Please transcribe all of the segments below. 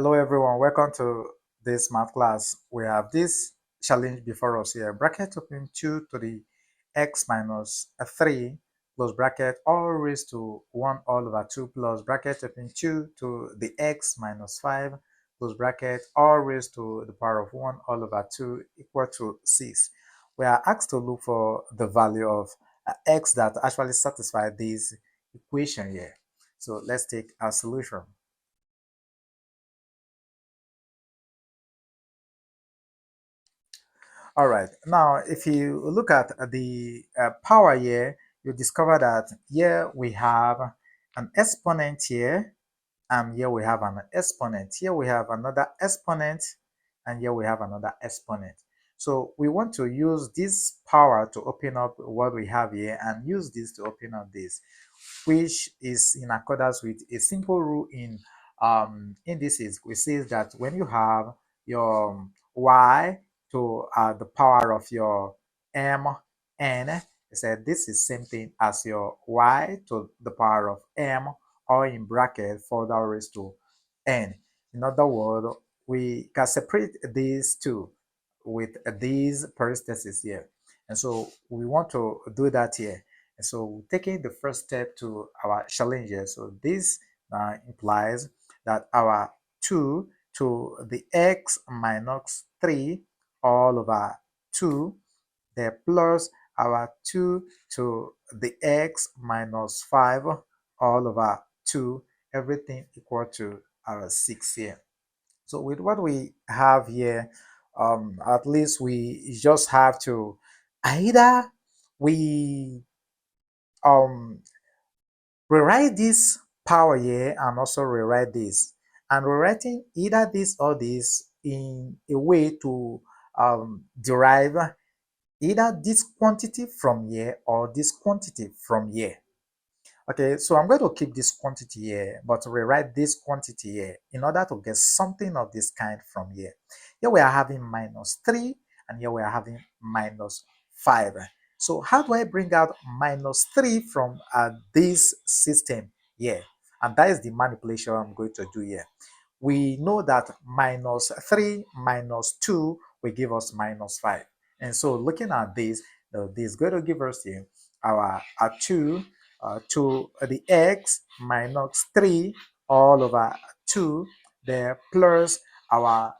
Hello everyone, welcome to this math class. We have this challenge before us here. Bracket open 2 to the x minus 3 plus bracket all raised to 1 all over 2 plus bracket open 2 to the x minus 5 plus bracket all raised to the power of 1 all over 2 equal to 6. We are asked to look for the value of x that actually satisfies this equation here. So let's take our solution. All right, now if you look at the power here, you discover that here we have an exponent here, and here we have an exponent. Here we have another exponent, and here we have another exponent. So we want to use this power to open up what we have here and use this to open up this, which is in accordance with a simple rule in indices, which says that when you have your y to the power of your m n, it said this is same thing as your y to the power of m, or in bracket further raised to n. In other words, we can separate these two with these parentheses here, and so we want to do that here. And so taking the first step to our challenge here, so this implies that our 2 to the x minus 3 all over 2, there plus our 2 to the x minus 5 all over 2, everything equal to our 6 here. So with what we have here, at least we just have to either we rewrite this power here and also rewrite this, and rewriting either this or this in a way to derive either this quantity from here or this quantity from here. Okay, so I'm going to keep this quantity here, but rewrite this quantity here in order to get something of this kind from here. Here we are having minus 3, and here we are having minus 5. So how do I bring out minus 3 from this system here? And that is the manipulation I'm going to do here. We know that minus 3 minus 2 will give us minus 5. And so looking at this, this is going to give us here our 2 to the x minus 3 all over 2, there plus our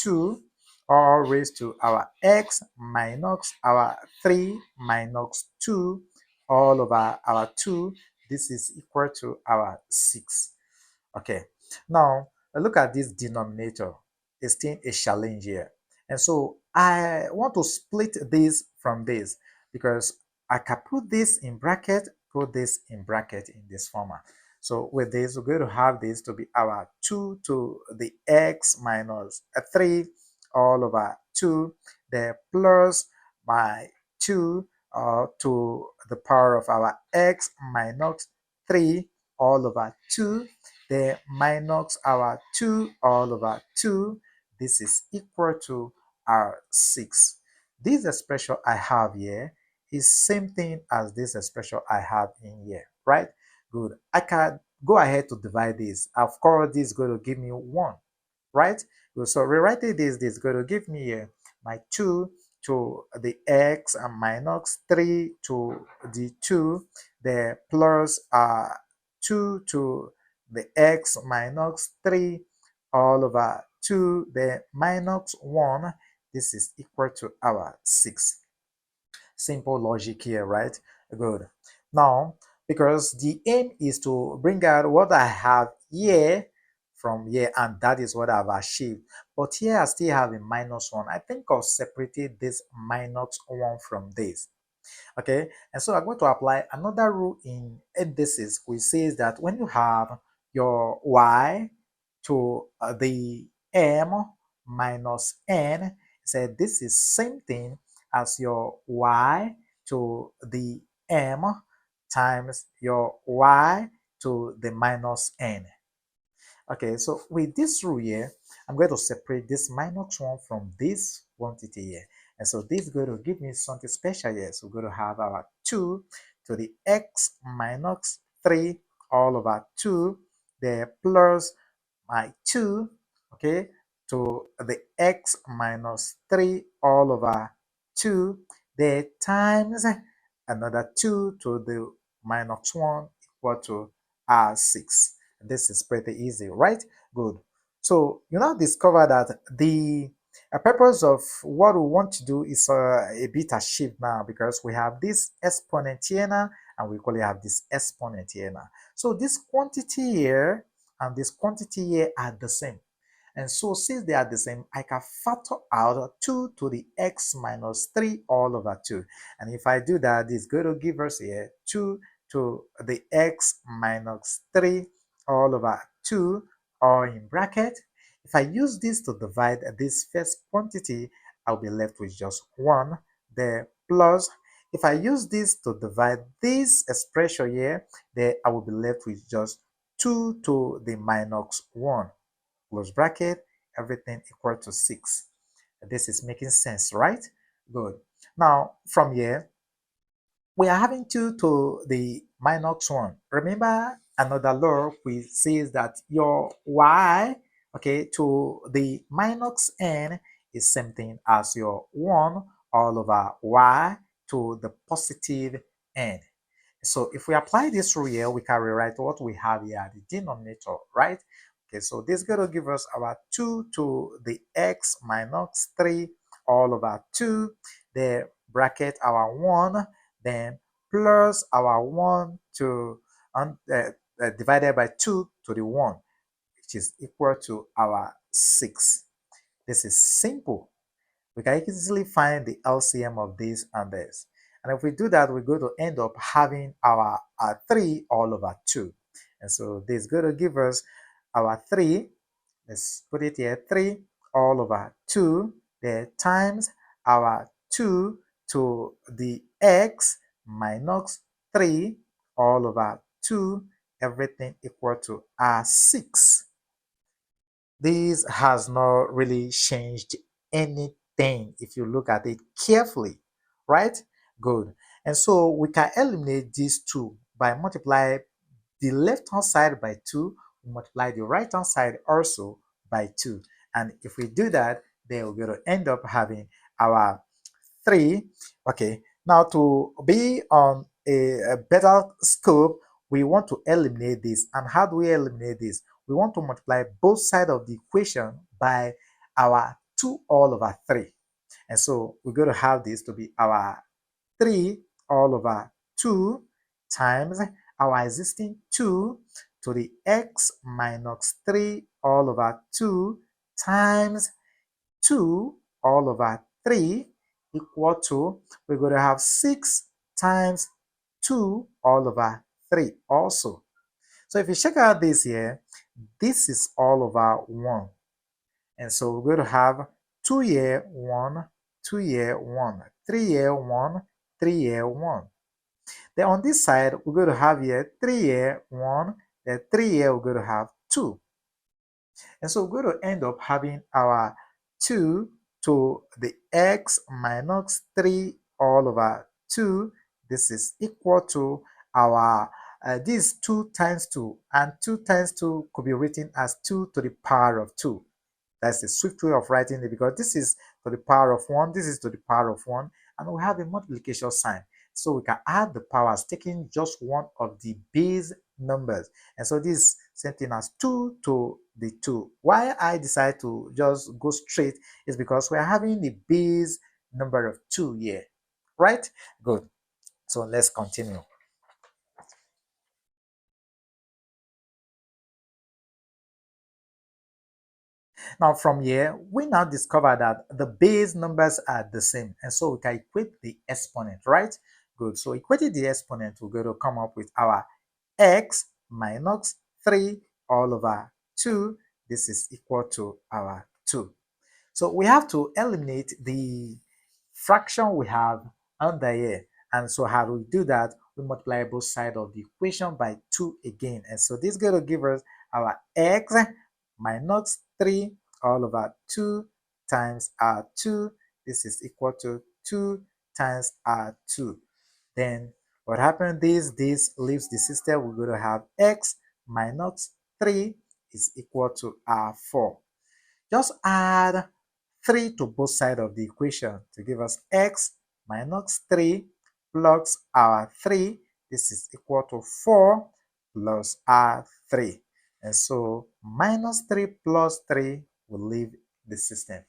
2 all raised to our x minus our 3 minus 2 all over our 2. This is equal to our 6. Okay, now look at this denominator. It's still a challenge here. And so I want to split this from this, because I can put this in bracket, put this in bracket in this format. So with this, we're going to have this to be our 2 to the x minus 3 all over 2, there plus my 2 to the power of our x minus 3 all over 2, then minus our 2 all over 2. This is equal to our 6. This expression I have here is same thing as this expression I have in here, right? Good. I can go ahead to divide this. Of course, this is going to give me 1, right? Good. So rewriting this is going to give me here my 2 to the x and minus 3 to the 2, the plus 2 to the x minus 3 all over 2, the minus 1. This is equal to our 6. Simple logic here, right? Good. Now, because the aim is to bring out what I have here from here, and that is what I've achieved. But here I still have a minus 1. I think I've separated this minus 1 from this. Okay, and so I'm going to apply another rule in indices, which says that when you have your y to the m minus n, say this is same thing as your y to the m times your y to the minus n. Okay, so with this rule here, I'm going to separate this minus 1 from this quantity here. And so this is going to give me something special here. So we're going to have our 2 to the x minus 3 all over 2, there plus my 2, okay, to the x minus 3 all over 2, then times another 2 to the minus 1 equal to 6. This is pretty easy, right? Good. So you now discover that the purpose of what we want to do is a bit a shift now, because we have this exponent here now, and we equally have this exponent here now. So this quantity here and this quantity here are the same. And so since they are the same, I can factor out 2 to the x minus 3 all over 2. And if I do that, it's going to give us here 2 to the x minus 3 all over 2, or in bracket. If I use this to divide this first quantity, I'll be left with just 1 there, plus if I use this to divide this expression here, then I will be left with just 2 to the minus 1, close bracket, everything equal to 6. This is making sense, right? Good. Now, from here, we are having 2 to the minus 1. Remember another law which says that your y, okay, to the minus n is same thing as your 1 all over y to the positive n. So if we apply this rule here, we can rewrite what we have here at the denominator, right? Okay, so this is going to give us our 2 to the x minus 3 all over 2, the bracket our 1, then plus our 1 to divided by 2 to the 1, which is equal to our 6. This is simple. We can easily find the LCM of this and this. And if we do that, we're going to end up having our 3 all over 2. And so this is going to give us our 3. Let's put it here, 3 all over 2. There times our 2 to the x minus 3 all over 2. Everything equal to 6. This has not really changed anything if you look at it carefully, right? Good. And so we can eliminate these two by multiply the left hand side by 2, we multiply the right hand side also by 2. And if we do that, then we're going to end up having our 3. Okay, now to be on a better scope, we want to eliminate this. And how do we eliminate this? We want to multiply both sides of the equation by our 2 all over 3. And so we're going to have this to be our 3 all over 2 times our existing 2 to the x minus 3 all over 2 times 2 all over 3 equal to, we're going to have 6 times 2 all over 3 also. So if you check out this here, this is all over 1. And so we're going to have 2 here, 1, 2 here, 1, 3 here, 1, 3 here, 1. Then on this side, we're going to have here 3 here, 1, then 3 here, we're going to have 2. And so we're going to end up having our 2 to the x minus 3 all over 2. This is equal to our, this 2 times 2, and 2 times 2 could be written as 2 to the power of 2. That's the swift way of writing it, because this is to the power of 1, this is to the power of 1, and we have a multiplication sign. So we can add the powers taking just one of the base numbers. And so this same thing as 2 to the 2. Why I decide to just go straight is because we're having the base number of 2 here, right? Good. So let's continue. Now from here, we now discover that the base numbers are the same. And so we can equate the exponent, right? Good. So equating the exponent, we're going to come up with our x minus 3 all over 2. This is equal to our 2. So we have to eliminate the fraction we have under here. And so how do we do that? We multiply both sides of the equation by 2 again. And so this is going to give us our x minus 3 all over 2 times r2. This is equal to 2 times r2. Then what happens is this leaves the system. We're going to have x minus 3 is equal to r4. Just add 3 to both sides of the equation to give us x minus 3 plus our 3. This is equal to 4 plus our 3. And so minus 3 plus 3 will leave the system.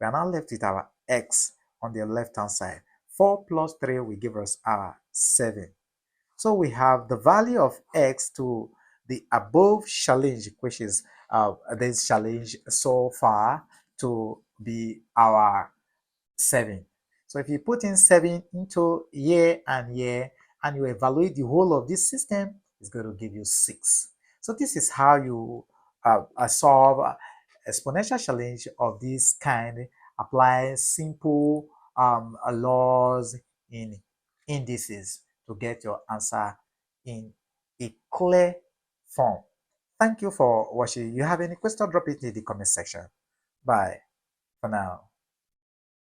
We are now left with our x on the left-hand side. 4 plus 3 will give us our 7. So we have the value of x to the above challenge, which is this challenge so far to be our 7. So if you put in 7 into year and year and you evaluate the whole of this system, it's going to give you 6. So this is how you solve exponential challenge of this kind, apply simple laws in indices to get your answer in a clear form. Thank you for watching. If you have any question, drop it in the comment section. Bye for now.